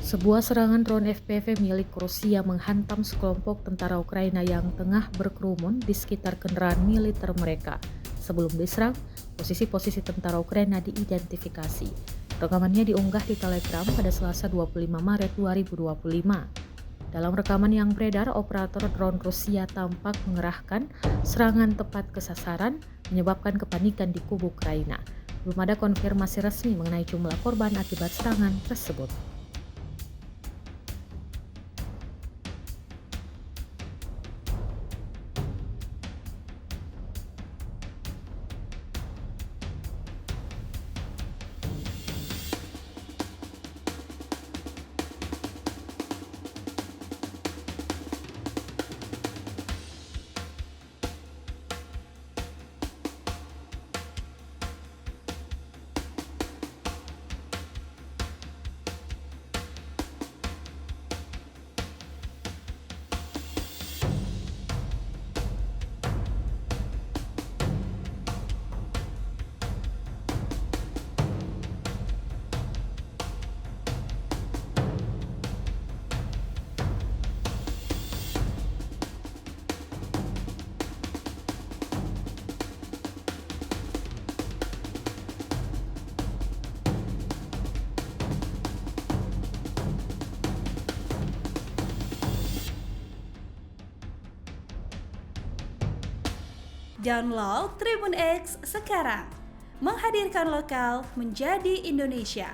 Sebuah serangan drone FPV milik Rusia menghantam sekelompok tentara Ukraina yang tengah berkerumun di sekitar kendaraan militer mereka. Sebelum diserang, posisi-posisi tentara Ukraina diidentifikasi. Rekamannya diunggah di Telegram pada Selasa 25 Maret 2025. Dalam rekaman yang beredar, operator drone Rusia tampak mengerahkan serangan tepat ke sasaran, menyebabkan kepanikan di kubu Ukraina. Belum ada konfirmasi resmi mengenai jumlah korban akibat serangan tersebut. Download Tribun X sekarang, menghadirkan lokal menjadi Indonesia.